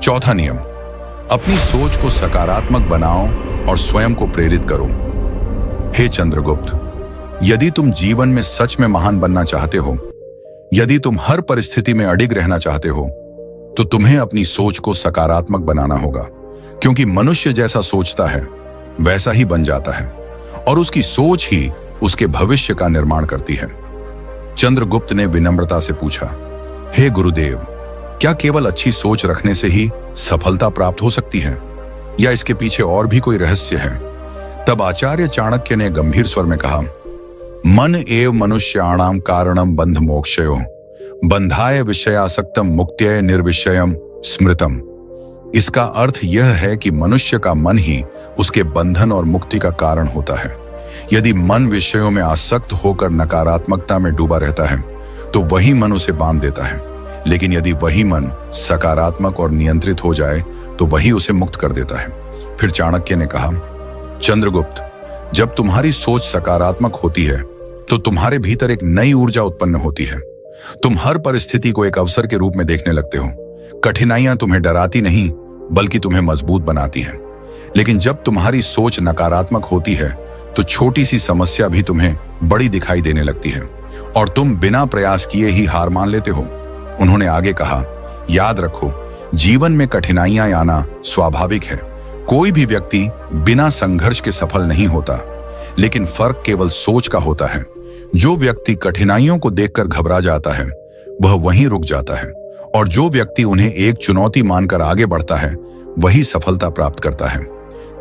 चौथा नियम, अपनी सोच को सकारात्मक बनाओ और स्वयं को प्रेरित करो। हे चंद्रगुप्त, यदि तुम जीवन में सच में महान बनना चाहते हो, यदि तुम हर परिस्थिति में अडिग रहना चाहते हो, तो तुम्हें अपनी सोच को सकारात्मक बनाना होगा, क्योंकि मनुष्य जैसा सोचता है वैसा ही बन जाता है और उसकी सोच ही उसके भविष्य का निर्माण करती है। चंद्रगुप्त ने विनम्रता से पूछा, हे गुरुदेव, क्या केवल अच्छी सोच रखने से ही सफलता प्राप्त हो सकती है या इसके पीछे और भी कोई रहस्य है? तब आचार्य चाणक्य ने गंभीर स्वर में कहा, मन एव मनुष्याणाम कारणम बंध मोक्षयो बंधाय विषयासक्तम मुक्त्यै निर्विषयम स्मृतम। इसका अर्थ यह है कि मनुष्य का मन ही उसके बंधन और मुक्ति का कारण होता है। यदि मन विषयों में आसक्त होकर नकारात्मकता में डूबा रहता है तो वही मन उसे बांध देता है, लेकिन यदि वही मन सकारात्मक और नियंत्रित हो जाए तो वही उसे मुक्त कर देता है। फिर चाणक्य ने कहा, चंद्रगुप्त, जब तुम्हारी सोच सकारात्मक होती है तो तुम्हारे भीतर एक नई ऊर्जा उत्पन्न होती है। तुम हर परिस्थिति को एक अवसर के रूप में देखने लगते हो। कठिनाइयां तुम्हें डराती नहीं बल्कि तुम्हें मजबूत बनाती हैं। लेकिन जब तुम्हारी सोच नकारात्मक होती है तो छोटी सी समस्या भी तुम्हें बड़ी दिखाई देने लगती है और तुम बिना प्रयास किए ही हार मान लेते हो। उन्होंने आगे कहा, याद रखो, जीवन में कठिनाइयां आना स्वाभाविक है। कोई भी व्यक्ति बिना संघर्ष के सफल नहीं होता, लेकिन फर्क केवल सोच का होता है। जो व्यक्ति कठिनाइयों को देखकर घबरा जाता है वह वहीं रुक जाता है, और जो व्यक्ति उन्हें एक चुनौती मानकर आगे बढ़ता है वही सफलता प्राप्त करता है।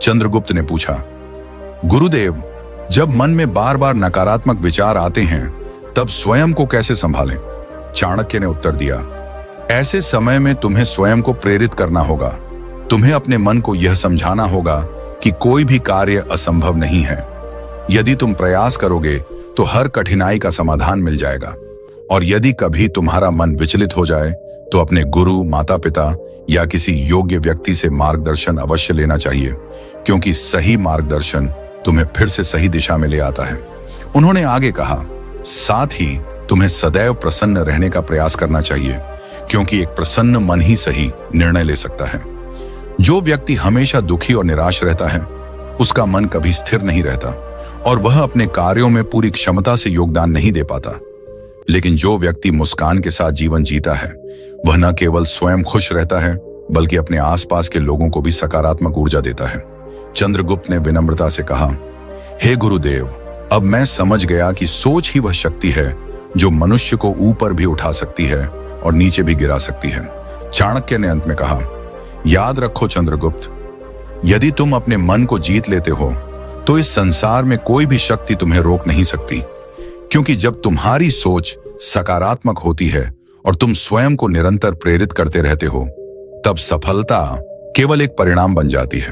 चंद्रगुप्त ने पूछा, गुरुदेव, जब मन में बार बार नकारात्मक विचार आते हैं तब स्वयं को कैसे संभालें? चाणक्य ने उत्तर दिया, ऐसे समय में तुम्हें स्वयं को प्रेरित करना होगा। तुम्हें अपने मन को यह समझाना होगा कि कोई भी कार्य असंभव नहीं है। यदि तुम प्रयास करोगे तो हर कठिनाई का समाधान मिल जाएगा, और यदि कभी तुम्हारा मन विचलित हो जाए तो अपने गुरु, माता पिता या किसी योग्य व्यक्ति से मार्गदर्शन अवश्य लेना चाहिए, क्योंकि सही मार्गदर्शन तुम्हें फिर से सही दिशा में ले आता है। उन्होंने आगे कहा, साथ ही तुम्हें सदैव प्रसन्न रहने का प्रयास करना चाहिए, क्योंकि एक प्रसन्न मन ही सही निर्णय ले सकता है। जो व्यक्ति हमेशा दुखी और निराश रहता है उसका मन कभी स्थिर नहीं रहता और वह अपने कार्यों में पूरी क्षमता से योगदान नहीं दे पाता। लेकिन जो व्यक्ति मुस्कान के साथ जीवन जीता है वह न केवल स्वयं खुश रहता है बल्कि अपने आसपास के लोगों को भी सकारात्मक ऊर्जा देता है। चंद्रगुप्त ने विनम्रता से कहा, हे गुरुदेव, अब मैं समझ गया कि सोच ही वह शक्ति है जो मनुष्य को ऊपर भी उठा सकती है और नीचे भी गिरा सकती है। चाणक्य ने अंत में कहा, याद रखो चंद्रगुप्त, यदि तुम अपने मन को जीत लेते हो तो इस संसार में कोई भी शक्ति तुम्हें रोक नहीं सकती, क्योंकि जब तुम्हारी सोच सकारात्मक होती है और तुम स्वयं को निरंतर प्रेरित करते रहते हो तब सफलता केवल एक परिणाम बन जाती है।